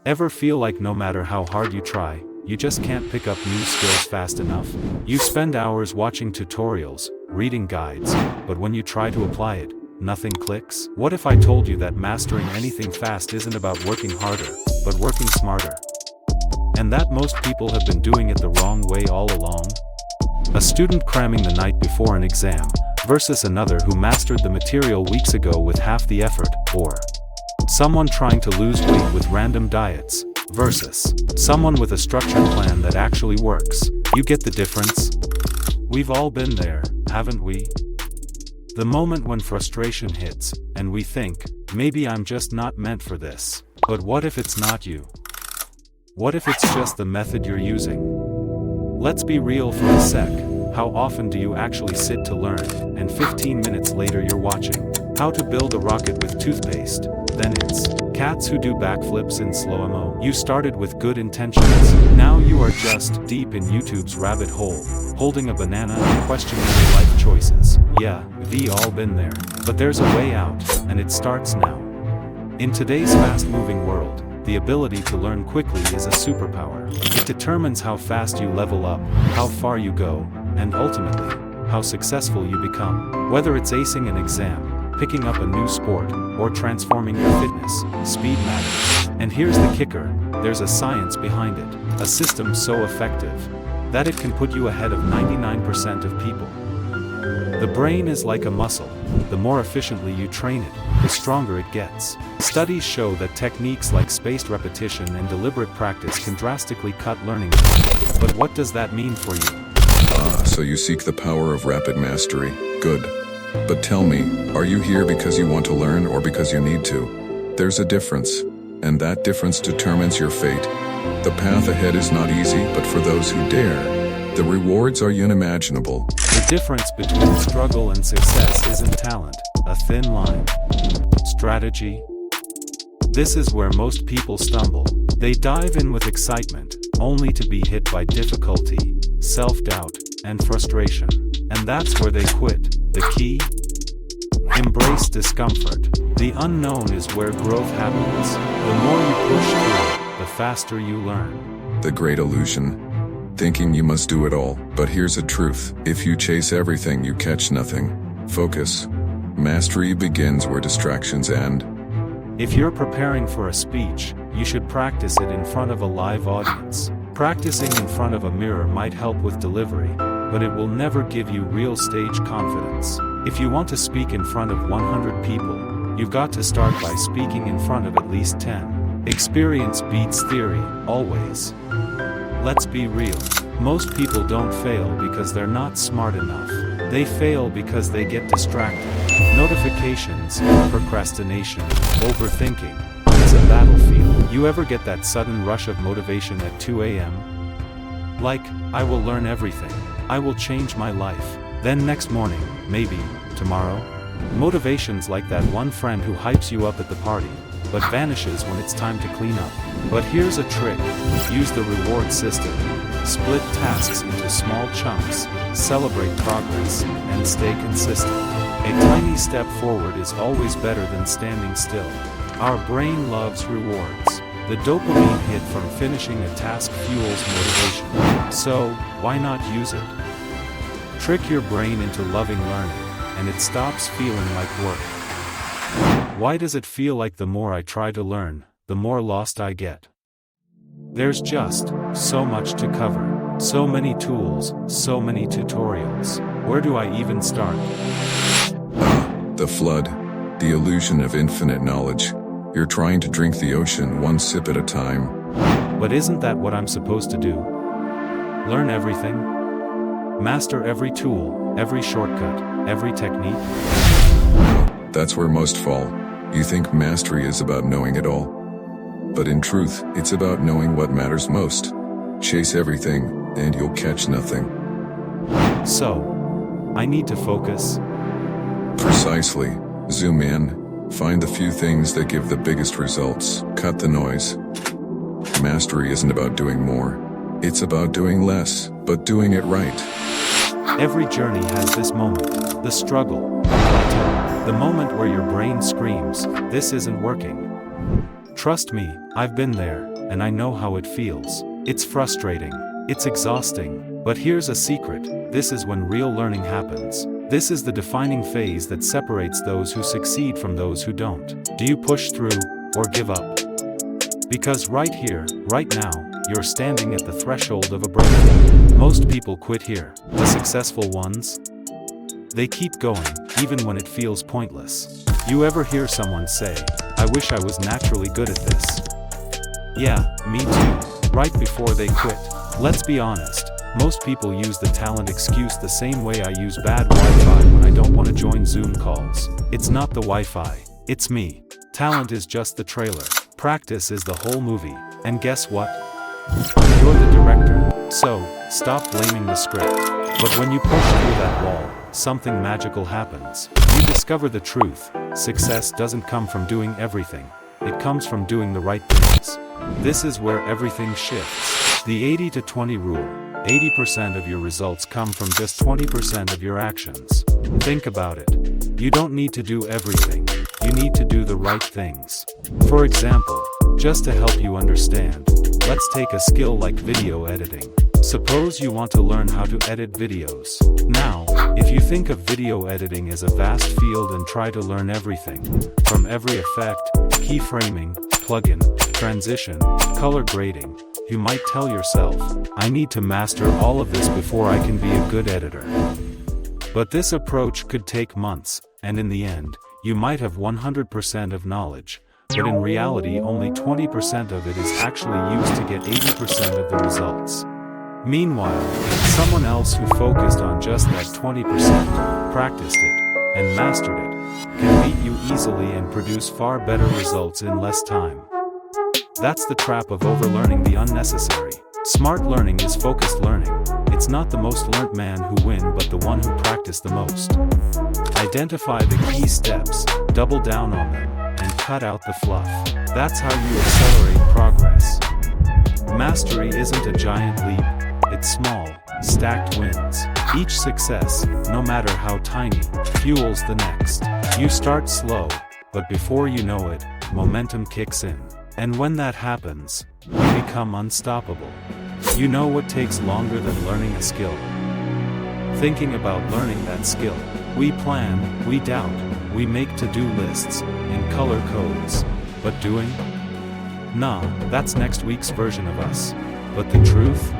Ever feel like no matter how hard you try, you just can't pick up new skills fast enough? You spend hours watching tutorials, reading guides, but when you try to apply it, nothing clicks? What if I told you that mastering anything fast isn't about working harder, but working smarter? And that most people have been doing it the wrong way all along? A student cramming the night before an exam, versus another who mastered the material weeks ago with half the effort, or someone trying to lose weight with random diets, versus someone with a structured plan that actually works. You get the difference? We've all been there, haven't we? The moment when frustration hits, and we think, maybe I'm just not meant for this. But what if it's not you? What if it's just the method you're using? Let's be real for a sec. How often do you actually sit to learn, and 15 minutes later you're watching how to build a rocket with toothpaste? Then it's cats who do backflips in slow-mo. You started with good intentions. Now you are just deep in YouTube's rabbit hole, holding a banana and questioning your life choices. Yeah, we all been there. But there's a way out, and it starts now. In today's fast-moving world, the ability to learn quickly is a superpower. It determines how fast you level up, how far you go, and ultimately, how successful you become. Whether it's acing an exam, picking up a new sport, or transforming your fitness, speed matters. And here's the kicker, there's a science behind it, a system so effective that it can put you ahead of 99% of people. The brain is like a muscle. The more efficiently you train it, the stronger it gets. Studies show that techniques like spaced repetition and deliberate practice can drastically cut learning time. But what does that mean for you? So you seek the power of rapid mastery. Good. But tell me, are you here because you want to learn or because you need to? There's a difference, and that difference determines your fate. The path ahead is not easy, but for those who dare, the rewards are unimaginable. The difference between struggle and success isn't talent, a thin line. Strategy. This is where most people stumble. They dive in with excitement, only to be hit by difficulty, self-doubt, and frustration. And that's where they quit. The key? Embrace discomfort. The unknown is where growth happens. The more you push through, the faster you learn. The great illusion. Thinking you must do it all. But here's the truth. If you chase everything, you catch nothing. Focus. Mastery begins where distractions end. If you're preparing for a speech, you should practice it in front of a live audience. Practicing in front of a mirror might help with delivery, but it will never give you real stage confidence. If you want to speak in front of 100 people, you've got to start by speaking in front of at least 10. Experience beats theory, always. Let's be real. Most people don't fail because they're not smart enough. They fail because they get distracted. Notifications, procrastination, overthinking. It's a battlefield. You ever get that sudden rush of motivation at 2 a.m.? Like, I will learn everything. I will change my life. Then next morning, maybe, tomorrow? Motivation's like that one friend who hypes you up at the party, but vanishes when it's time to clean up. But here's a trick. Use the reward system. Split tasks into small chunks, celebrate progress, and stay consistent. A tiny step forward is always better than standing still. Our brain loves rewards. The dopamine hit from finishing a task fuels motivation. So, why not use it? Trick your brain into loving learning, and it stops feeling like work. Why does it feel like the more I try to learn, the more lost I get? There's just so much to cover. So many tools, so many tutorials. Where do I even start? The flood. The illusion of infinite knowledge. You're trying to drink the ocean one sip at a time. But isn't that what I'm supposed to do? Learn everything? Master every tool, every shortcut, every technique? No, that's where most fall. You think mastery is about knowing it all. But in truth, it's about knowing what matters most. Chase everything, and you'll catch nothing. So, I need to focus? Precisely. Zoom in, find the few things that give the biggest results, cut the noise. Mastery isn't about doing more. It's about doing less, but doing it right. Every journey has this moment, the struggle, the plateau, the moment where your brain screams, this isn't working. Trust me, I've been there. and I know how it feels. It's frustrating. It's exhausting. But here's a secret. This is when real learning happens. This is the defining phase that separates those who succeed from those who don't. Do you push through, or give up? Because right here, right now, you're standing at the threshold of a breakthrough. Most people quit here. The successful ones? They keep going, even when it feels pointless. You ever hear someone say, "I wish I was naturally good at this"? Yeah, me too. Right before they quit. Let's be honest. Most people use the talent excuse the same way I use bad Wi-Fi when I don't want to join Zoom calls. It's not the Wi-Fi. It's me. Talent is just the trailer. Practice is the whole movie. And guess what? You're the director. So, stop blaming the script. But when you push through that wall, something magical happens. You discover the truth. Success doesn't come from doing everything. It comes from doing the right things. This is where everything shifts. The 80-20 rule. 80% of your results come from just 20% of your actions. Think about it. You don't need to do everything. You need to do the right things. For example, just to help you understand, let's take a skill like video editing. Suppose you want to learn how to edit videos. Now, if you think of video editing as a vast field and try to learn everything, from every effect, keyframing, plugin, transition, color grading, you might tell yourself, I need to master all of this before I can be a good editor. But this approach could take months, and in the end, you might have 100% of knowledge, but in reality only 20% of it is actually used to get 80% of the results. Meanwhile, someone else who focused on just that 20%, practiced it, and mastered it, can beat you easily and produce far better results in less time. That's the trap of overlearning the unnecessary. Smart learning is focused learning. It's not the most learnt man who wins, but the one who practiced the most. Identify the key steps, double down on them, and cut out the fluff. That's how you accelerate progress. Mastery isn't a giant leap, it's small, stacked wins. Each success, no matter how tiny, fuels the next. You start slow, but before you know it, momentum kicks in. And when that happens, you become unstoppable. You know what takes longer than learning a skill? Thinking about learning that skill. We plan, we doubt, we make to-do lists, and color codes. But doing? Nah, that's next week's version of us. But the truth?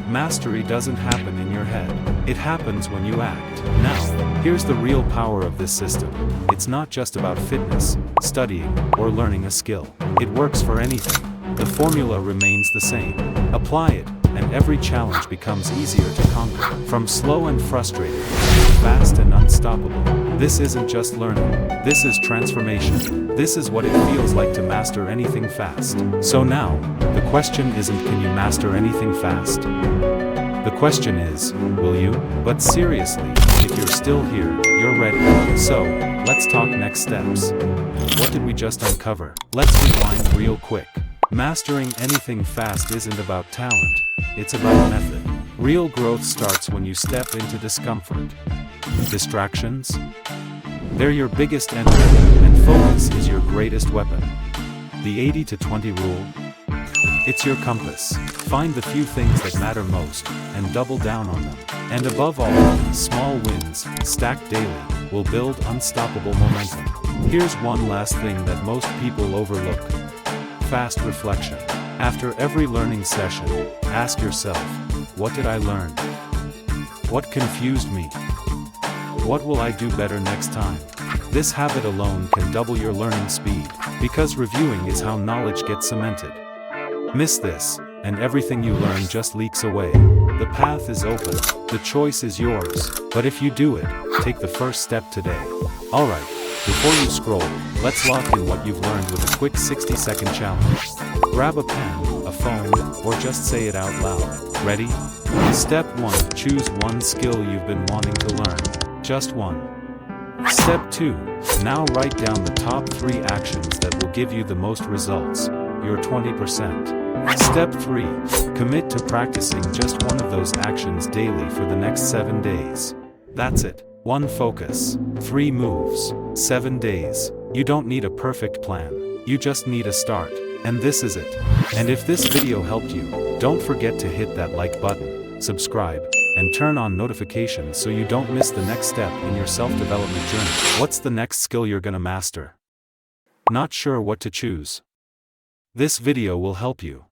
Mastery doesn't happen in your head. It happens when you act. Now, here's the real power of this system. It's not just about fitness, studying, or learning a skill. It works for anything. The formula remains the same. Apply it, and every challenge becomes easier to conquer. From slow and frustrated, to fast and unstoppable. This isn't just learning. This is transformation. This is what it feels like to master anything fast. So now, the question isn't can you master anything fast? The question is, will you? But seriously, if you're still here, you're ready. So, let's talk next steps. What did we just uncover? Let's rewind real quick. Mastering anything fast isn't about talent, it's about method. Real growth starts when you step into discomfort. Distractions? They're your biggest enemy, and focus is your greatest weapon. The 80-20 rule? It's your compass. Find the few things that matter most, and double down on them. And above all, small wins, stacked daily, will build unstoppable momentum. Here's one last thing that most people overlook. Fast reflection. After every learning session, ask yourself, what did I learn? What confused me? What will I do better next time? This habit alone can double your learning speed, because reviewing is how knowledge gets cemented. Miss this, and everything you learn just leaks away. The path is open, the choice is yours, but if you do it, take the first step today. Alright, before you scroll, let's lock in what you've learned with a quick 60-second challenge. Grab a pen, a phone, or just say it out loud. Ready? Step 1. Choose one skill you've been wanting to learn. Just one. Step 2. Now write down the top 3 actions that will give you the most results. Your 20%. Step 3. Commit to practicing just one of those actions daily for the next 7 days. That's it. 1 focus. 3 moves. 7 days. You don't need a perfect plan. You just need a start. And this is it. And if this video helped you, don't forget to hit that like button, subscribe, and turn on notifications so you don't miss the next step in your self-development journey. What's the next skill you're gonna master? Not sure what to choose? This video will help you.